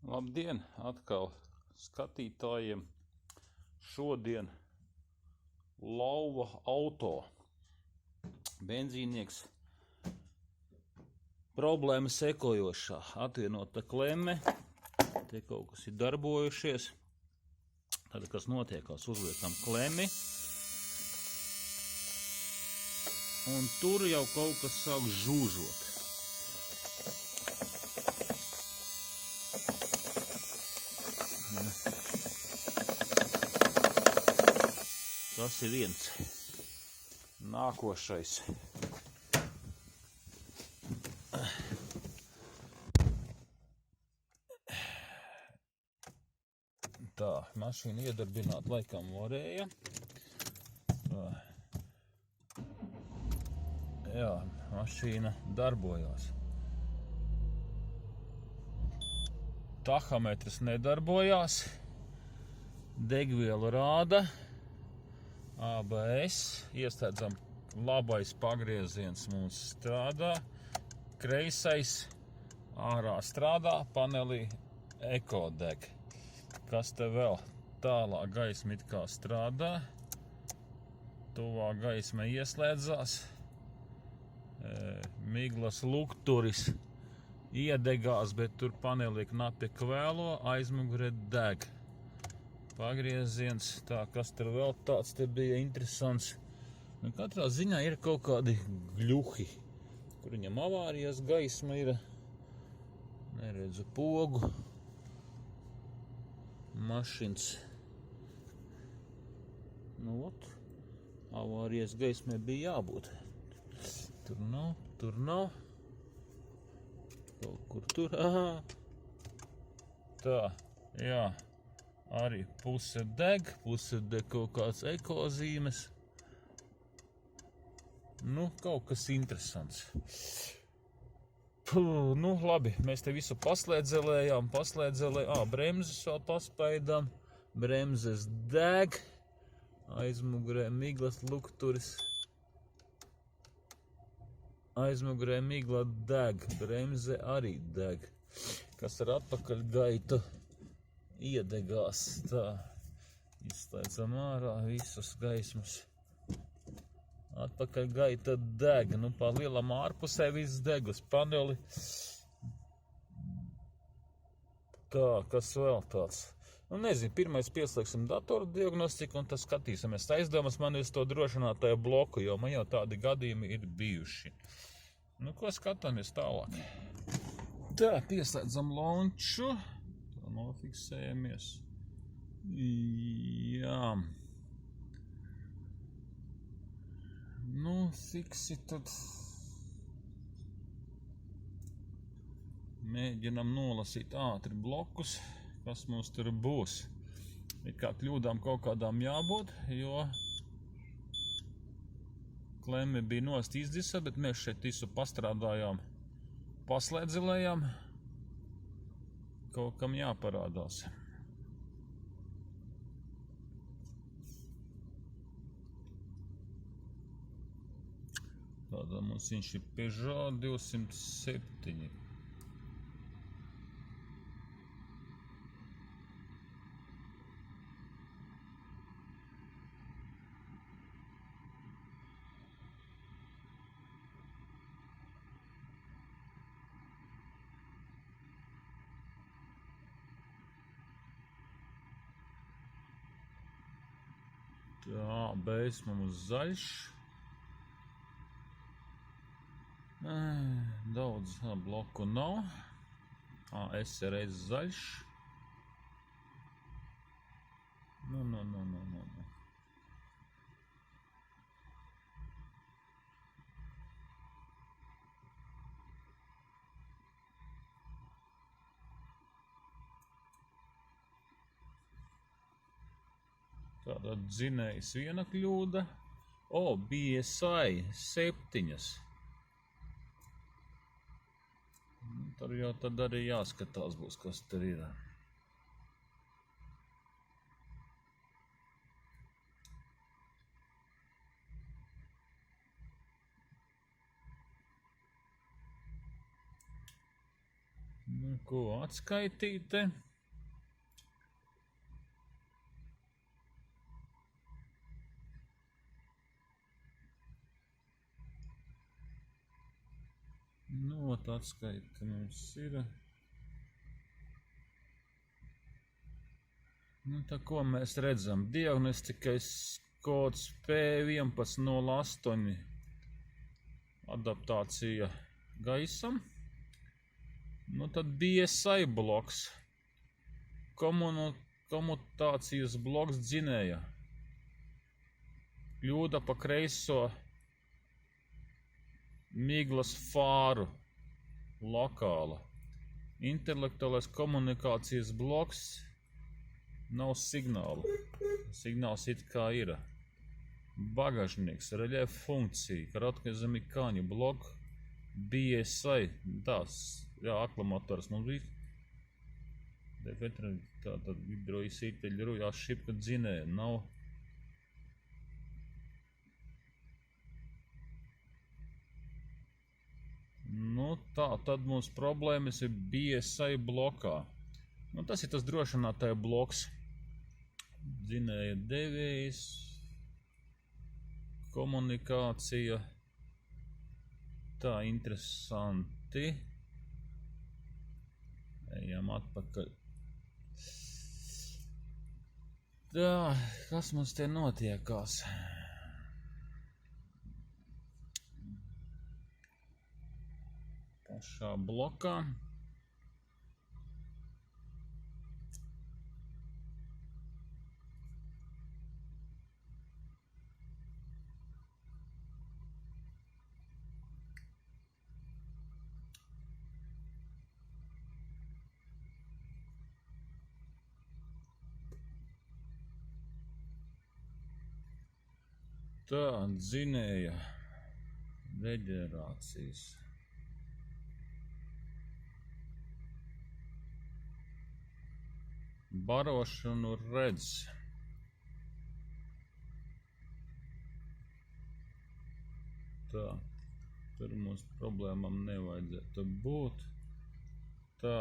Labdien atkal skatītājiem. Šodien lauva auto. Benzīnieks. Problēma sekojošā. Atvienota klemme. Te kaut kas ir darbojušies. Tad, kas notiekās, uzliekam klemmi. Un tur jau kaut kas sāk žūžot. Tas ir viens. Nākošais. Tā, mašīnu iedarbināt laikam varēja. Tā. Jā, mašīna darbojās. Tahometrs nedarbojās. Degvielu rāda. ABS, ieslēdzam, labais pagrieziens mums strādā, kreisais ārā strādā, panelī ekodeg. Kas te vēl? Tālāk gaisma it kā strādā, tuvā gaisma ieslēdzās, miglas lukturis iedegās, bet tur panelī knapi kvēlo, aizmugure deg. Pagrieziens, tā, kas tur vēl tāds te bija interesants. Nu, katrā ziņā ir kaut kādi gļuhi, kur viņam avārijas gaisma ir. Neredzu pogu. Mašīns. Nu, ot, avārijas gaismai bija jābūt. Tur nav. Kaut kur tur, aha. Tā, jā. Arī puse deg kaut kāds ekozīmes. Nu, kaut kas interesants. Nu, labi, mēs te visu paslēdzelējām. Bremzes vēl paspaidām. Bremzes deg. Aizmugurē miglas lukturis. Aizmugurē migla deg. Bremze arī deg. Kas ar atpakaļgaitu iedegās, tā, izslēdzam ārā visus gaismas. Atpakaļ gaita deg, nu pa lielam ārpusē viss deg uz paneli. Tā, kas vēl tāds? Nu nezinu, pirmais pieslēgsim datoru diagnostiku un tad skatīsimies. Aizdomas man uz to drošinātāju bloku, jo man jau tādi gadījumi ir bijuši. Nu, ko skatāmies tālāk? Tā, pieslēdzam launču. Nofiksējamies. Jā. Nu, fiksi tad. Mēģinam nolasīt ātri blokus, kas mums tur būs. Ir kā kļūdām kaut kādām jābūt, jo klemme bija nost izdzisa, bet mēs šeit visu pastrādājām, paslēdzelējām. Kaut kam jāparādās. Tādā mums viņš ir Peugeot 207. Tā, ABS mums zaļš. Daudz bloku nav. SRS zaļš. Nu. Tātad dzinējs viena kļūda. BSI 7. Tur jau tad arī jāskatās būs, kas tur ir. Nu, ko atskaitīt te? Nu, atskaita mums ir. Nu, tā ko mēs redzam? Diagnostiskais kods P1108 adaptācija gaisam. Nu, tad BSI bloks, komutācijas bloks dzinēja. Kļūda pa kreiso miglas fāru lokāla. Intelektuālais komunikācijas bloks nav signālu. Signāls it kā ir. Bagažnieks, reļēfa funkcija, karatkazemikāņu bloku, BSI, tās, jā, aklamotors mums bija. Tātad hidroizsīteļu rujā šipka dzinēja, nav. Nu tā, tad mums problēmas ir BSI blokā. Nu, tas ir tas drošinātāja bloks. Dzinēja devējs, komunikācija. Tā, interesanti. Ejam atpakaļ. Tā, kas mums te notiekās? Pašā blokā. Tā, dzinēja reģenerācijas. Barošanu redz. Tā, tur mums problēmām nevajadzētu būt. Tā.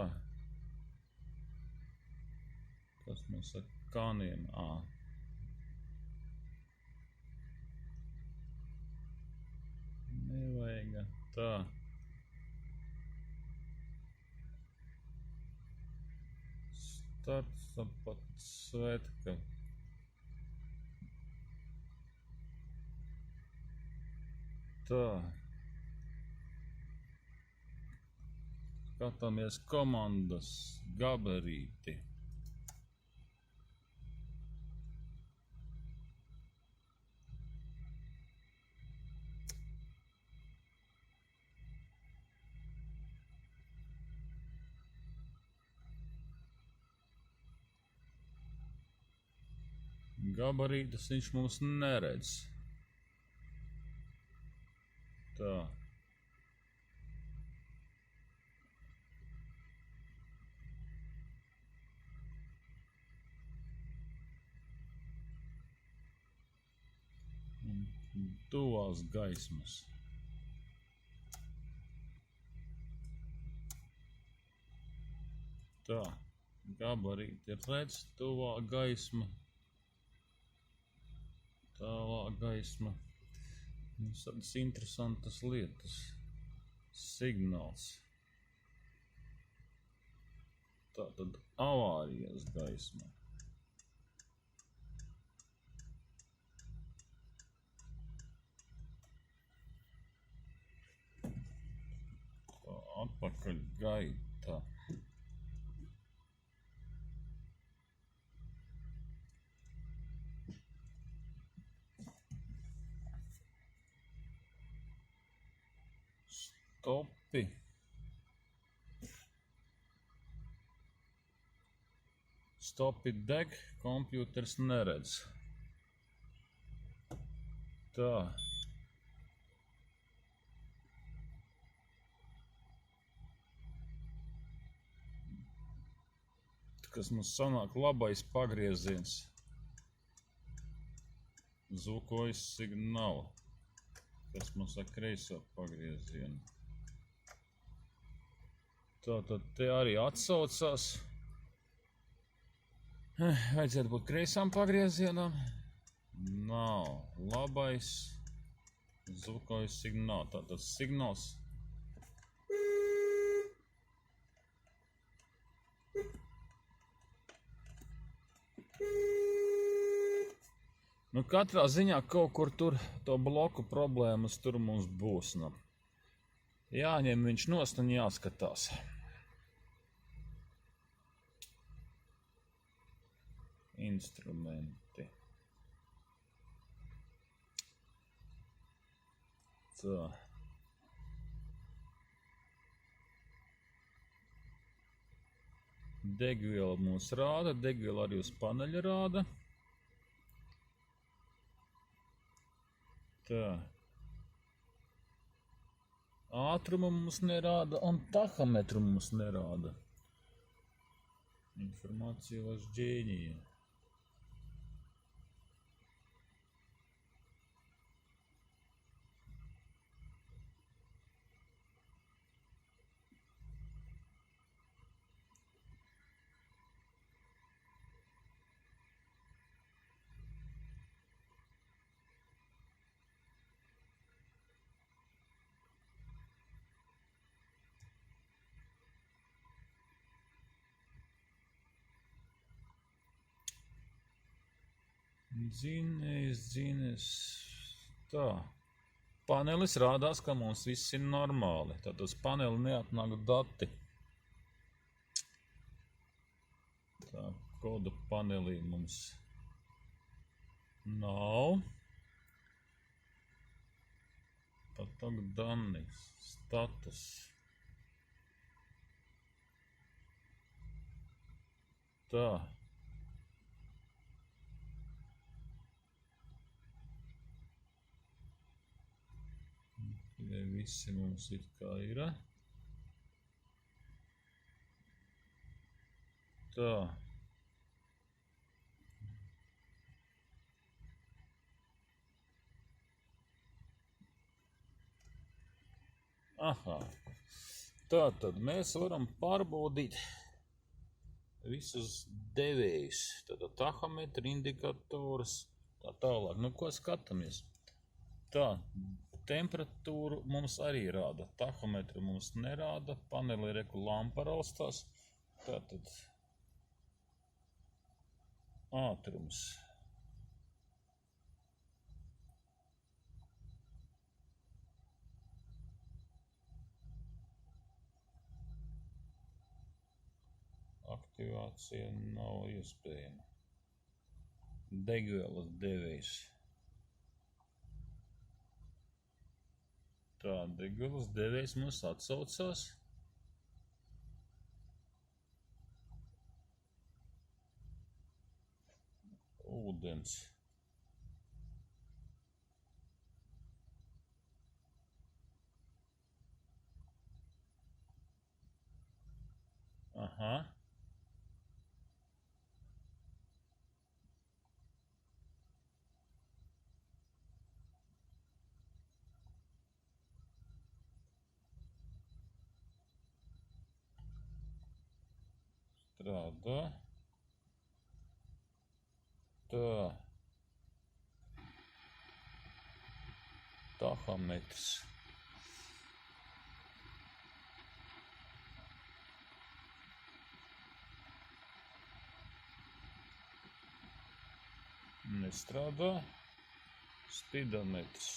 Kas mums saka? Kaniem. Nevajag. Tā. Starts pat svetka. Tā. Skatāmies komandas gabarīti. Gabarītus viņš mums neredz. Tā. Tuvās gaismas. Tā. Gabarīti redz, tuvā gaisma. Tālā gaisma. Tādas interesantas lietas. Signāls. Tātad avārijas gaisma. Tā, atpakaļ gaita. Stopi. Stopi deg, kompjuters neredz. Tā. Kas mums sanāk labais pagrieziens. Zvukojas signālu. Kas mums ar kreiso pagriezienu. Tātad te arī atsaucās. Vajadzētu būt kreisām pagriezienam. Nav labais zvukovais signāls. Tātad signāls. Nu, katrā ziņā kaut kur tur to bloku problēmas tur mums būs. Nu. Jāņem viņš nost un jāskatās. Instrumenti. Tā. Degviela mums rāda, degviela arī uz paneļa rāda. Tā. Ātrumu mums nerāda un tahometru mums nerāda. Informācija uz ģēnija. Dzinējs. Tā. Panelis rādās, ka mums viss ir normāli. Tad uz paneli neatnāk dati. Tā, koda panelī mums nav. Patok dani. Status. Tā. Visi mums ir kā ir. Tā. Aha. Tātad mēs varam pārbaudīt visus devējus. Tātad tahometri, indikators, tā tālāk. Nu, ko skatāmies? Tā. Temperatūru mums arī rāda. Tahometru mums nerāda. Panelī reku lampa raustās. Tātad ātrums. Aktivācija nav iespējama. Degvielas devējs. Tā, degvielas devējs mums atsaucās. Ūdens. Aha. Strādā. Tā. Tahometrs. Nestrādā. Spidometrs.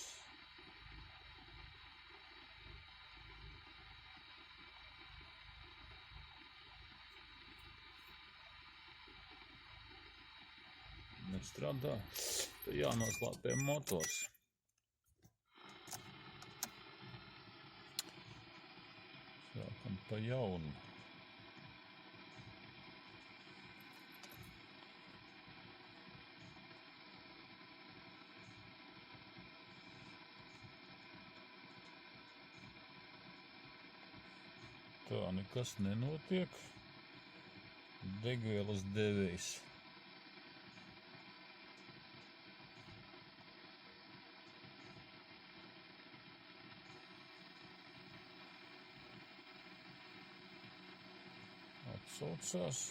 Nestrādā. Tad jānoslēp pie motors. Sākam pa jaunu. Tā, nekas nenotiek. Degvielas devējs. saucās.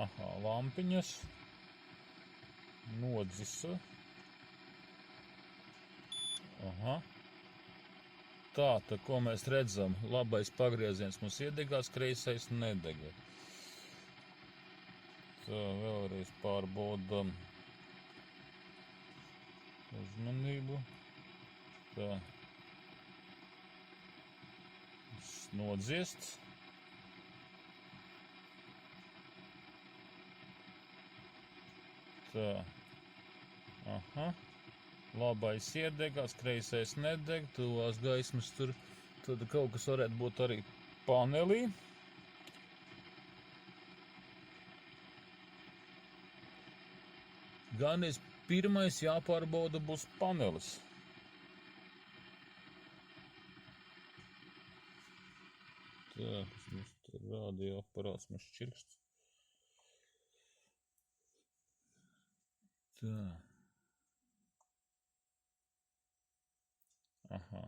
Aha, lampiņas. Nodzisa. Aha. Tā, ko mēs redzam? Labais pagrieziens mums iedegās, kreisais nedega. Tā, vēlreiz pārbaudam uzmanību. Tā. Nodziest. Tā. Aha. Labais iedegās, kreisais nedeg, tuvās gaismas tur. Tad kaut kas varētu būt arī panelī. Ganīs pirmais jāpārbauda būs panelis. Tā, kas mums tur radioaparāts mums šķirkst. Tā. Aha.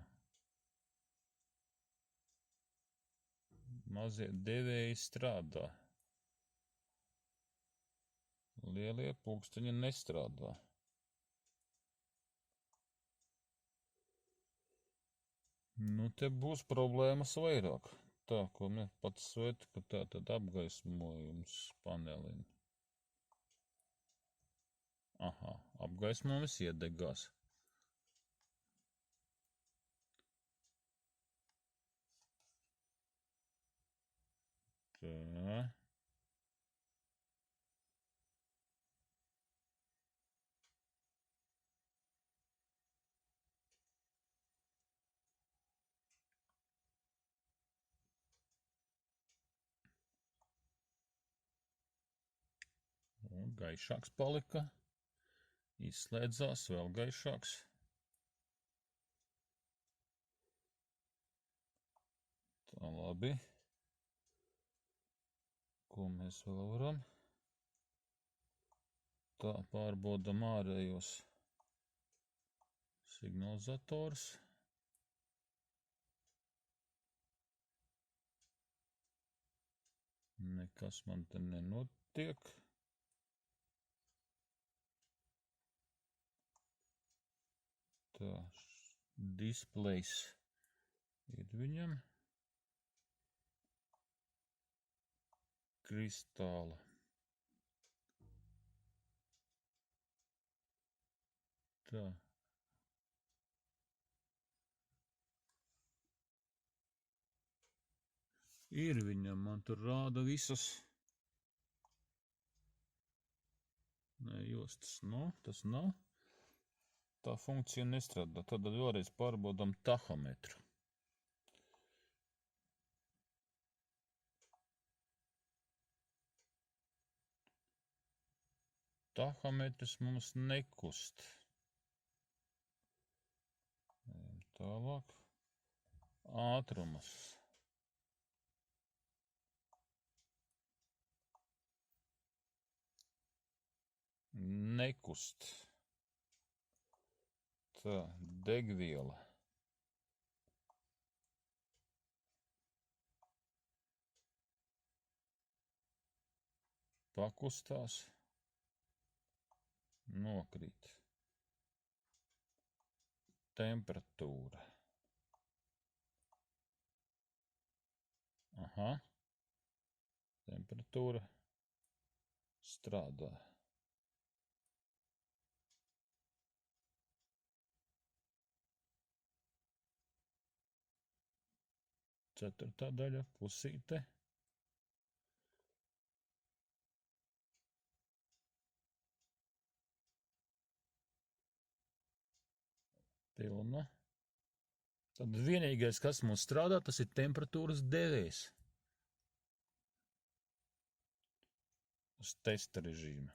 Mazie devēji strādā. Lielie pulksteņi nestrādā. Nu, te būs problēmas vairāk. Tā, ko mēs pats sveitu, ka tā tad apgaismojums panelim. Aha, apgaismojums iedegās. Tā. Un gaišāks palika. Izslēdzās vēl gaišāks. Tā, labi. Ko mēs vēl varam? Tā, pārbaudam ārējos signalizators. Nekas man te nenotiek. Tā, displejs ir viņam. Kristāla. Tā. Ir viņam, man tur rāda visas. Nē, jostas nav, tas nav. Tā funkcija nestrādā. Tad vēlreiz pārbaudam tahometru. Tahometrs mums nekust. Tālāk. Ātrums. Nekust. Tā, degviela. Pakustās. Nokrīt. Temperatūra. Aha. Temperatūra strādā. Ceturtā daļa, pusīte. Pilna. Tad vienīgais, kas mums strādā, tas ir temperatūras devējs. Uz testa režīma.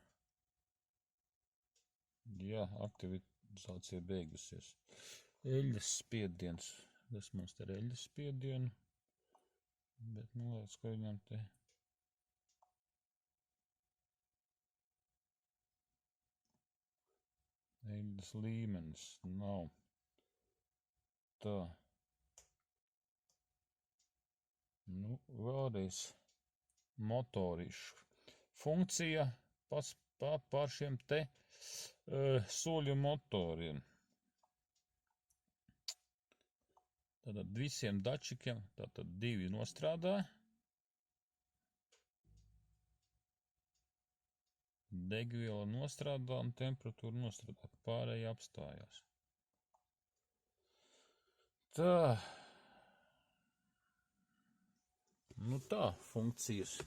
Jā, aktivizācija beigusies. Eļļas spiediens. Tas mums te ir eļļas spiedienu. Bet, nu, liekas, ka viņam te... Eļļas līmenis nav. Tā. Nu, vēlreiz motorīšu. Funkcija pār šiem te soļu motoriem. Tātad visiem dačikiem, tātad 2 nostrādā. Degviela nostrādā un temperatūra nostrādā. Pārējie apstājās. Tā. Nu tā, funkcijas.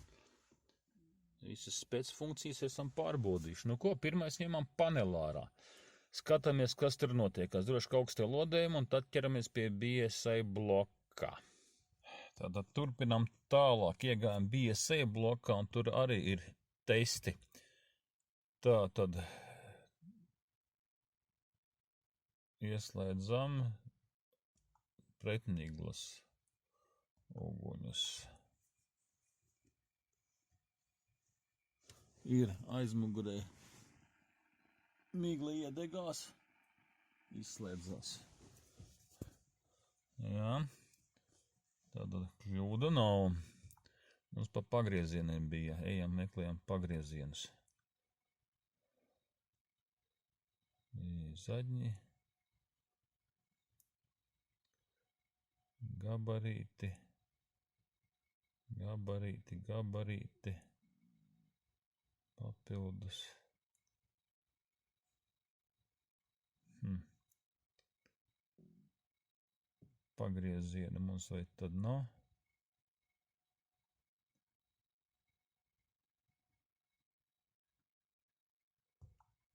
Visas spēcfunkcijas esam pārbaudījuši. Nu ko, pirmais ņemam panelārā. Skatāmies, kas tur notiekās. Droši ka augstie lodējumi un tad ķeramies pie BSA blokā. Tātad turpinām tālāk. Iegājam BSA blokā un tur arī ir testi. Tātad ieslēdzam pretnīglas uguņus. Ir aizmugurē migla iedegās, izslēdzās. Jā, tāda kļūda nav. Mums pa pagriezieniem bija, ejam meklējam pagriezienus. Zaļņi, gabarīti, papildus. Pagrieziena mums vai tad nav?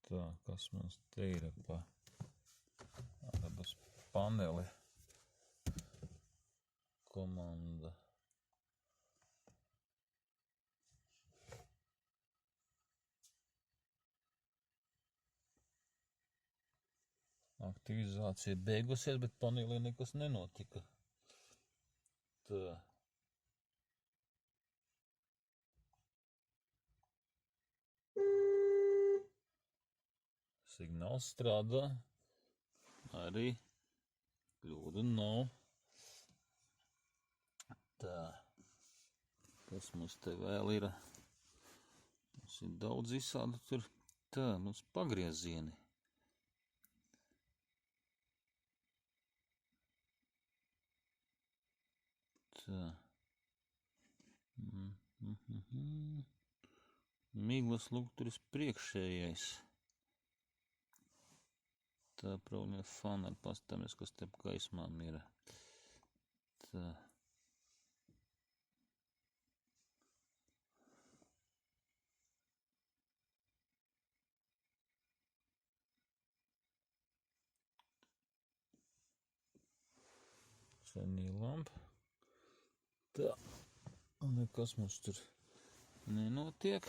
Tā, kas mums te ir pa ārabas paneli? Komanda. Aktivizācija beigusies, bet panelī nekas nenotika. Tā. Signāls strādā. Arī kļūda nav. Tā. Kas mums te vēl ir? Mums ir daudz visādi tur. Tā, mums pagriezieni. Tā. Miglas lukturis priekšējais. Tā, pravļņa fana, pastāmies, kas te gaismām ir. Tā. Cenī lampa. Tā, un nekas mums tur nenotiek.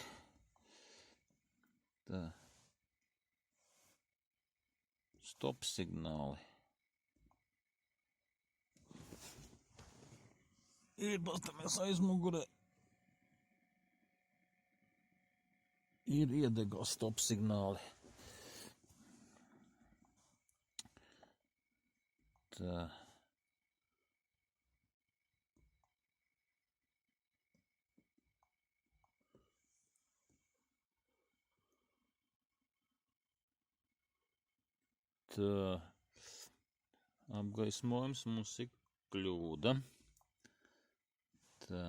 Tā. Stop signāli. Iebalstamies aizmugurē. Ir iedegās stop signāli. Tā. Tā, apgaismojums mums ir kļūda. Tā.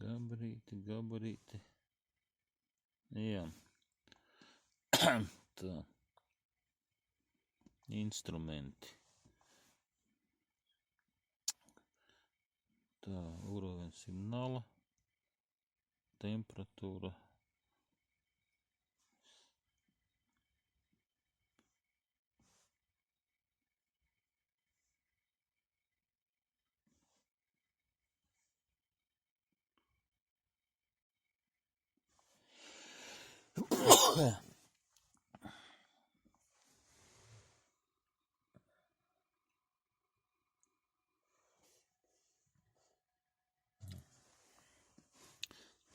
Gabarīti. Jā. Tā. Instrumenti. Tā, urovens signāla. Temperatūra.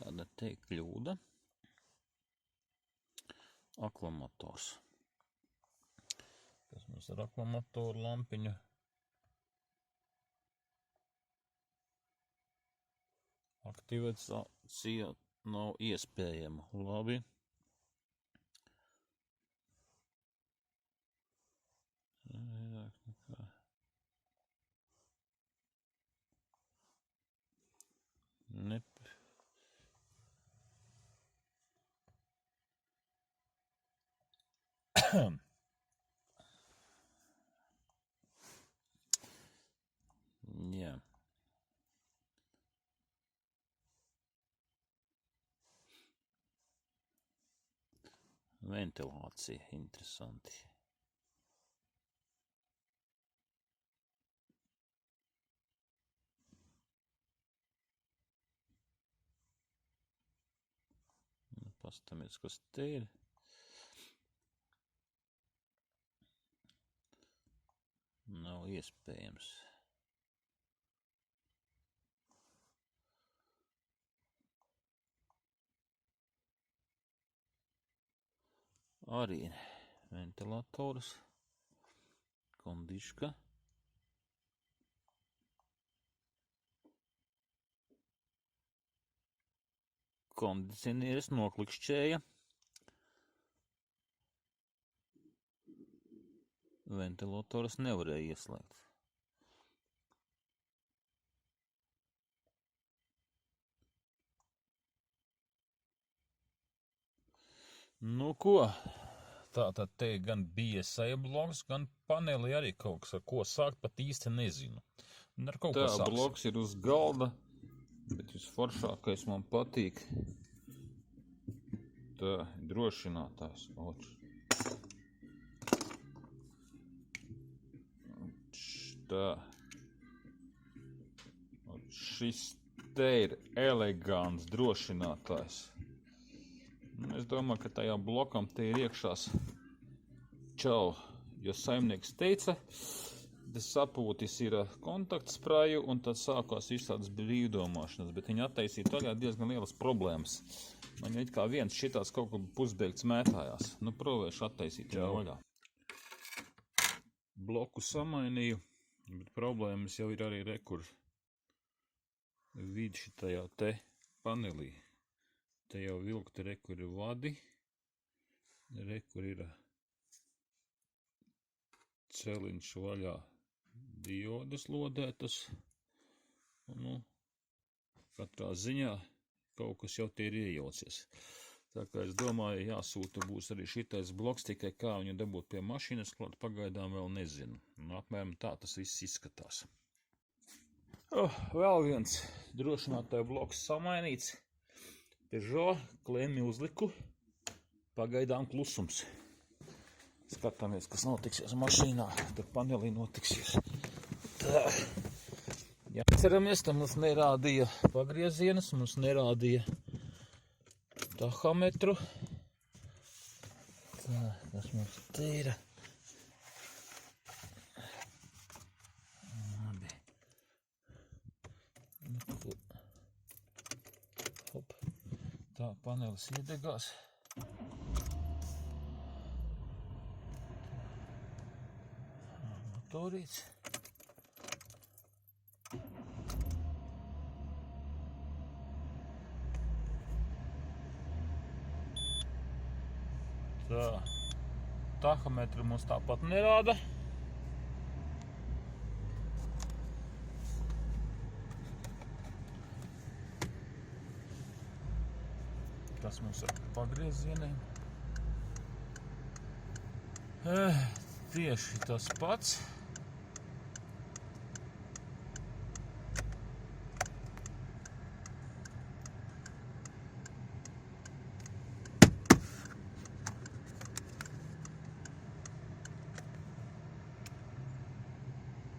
Tāda te kļūda. akumulators. Tas mums ir akumulatoru lampiņa. Aktivizācija nav iespējama. Labi. Jā. Ventilācija, interesanti. Pastamies, kas te ir. Nav iespējams. Arī ventilators, kondiška. Kondicionieris noklikšķēja. Ventilators nevarēja ieslēgt. Nu ko, tātad te gan BSA bloks, gan paneli arī kaut kas, ar ko sākt, pat īsti nezinu. Ar kaut ko sāksim. Tā, bloks ir uz galda, bet visforšākais man patīk. Tā, drošinātājs. Tā. Šis te ir elegants drošinātājs. Es domāju, ka tajā blokam te ir iekšās čau, jo saimnieks teica, tas sapūtis ir kontaktspraju un tad sākās visādas brīvdomāšanas, bet viņi attaisīja taļā diezgan lielas problēmas. Man it kā viens šitās kaut kur pusbeigts mētājās. Nu, provēšu attaisīt jau vaļā. Bloku samainīju, bet problēmas jau ir arī rekur vid šitajā te panelī. Te jau vilkti rekur ir vadi, rekur ir celiņš vaļā diodes lodētas. Nu, katrā ziņā kaut kas jau te ir iejaucies. Tā kā es domāju, jāsūta būs arī šitais bloks, tikai kā viņu dabūt pie mašīnas klāt, pagaidām vēl nezinu. Un apmēram tā tas viss izskatās. Vēl viens drošinātāja bloks samainīts. Peugeot klēmi uzliku, pagaidām klusums. Skatāmies, kas notiksies mašīnā, tad panelī notiksies. Tā. Ja atceramies, tad mums nerādīja pagriezienus, mums nerādīja tahometru. Tā, kas mums te ir? Labi. Hop. Tā, panelis iedegās. Motorīts. Tā, tahometru mums tāpat nerāda. Tas mums ar pagriezieniem. Tieši tas pats.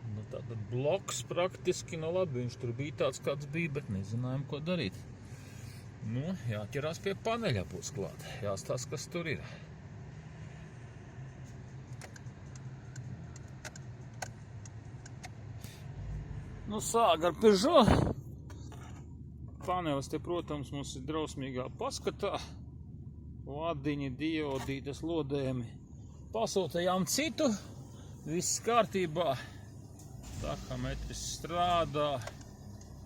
Nu, tātad bloks praktiski, nu labi, viņš tur bija tāds, kāds bija, bet nezinājām, ko darīt. Nu, jāķerās pie paneļa būs klāt. Jāstāsta, kas tur ir. Nu, sāk ar Peugeot. Panelis te, protams, mums ir drausmīgā paskatā. Vadiņi, diodītes, lodējumi. Pasūtījām citu, viss kārtībā. Tahometris strādā,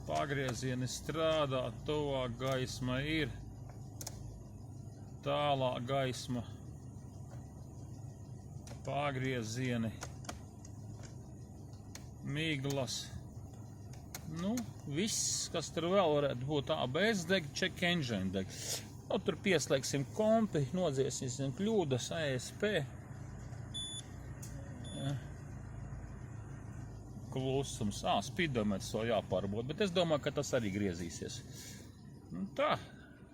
pagriezieni strādā, tuvā gaisma ir, tālā gaisma, pagriezieni, miglas. Nu, viss, kas tur vēl varētu būt, ABS deg, check engine deg. Nu, tur pieslēgsim kompi, nodziesīsim kļūdas, ESP. Klusums, spidometrs vēl jāpārbot, bet es domāju, ka tas arī griezīsies. Nu, tā,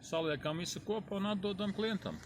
saliekam visu kopā un atdodam klientam.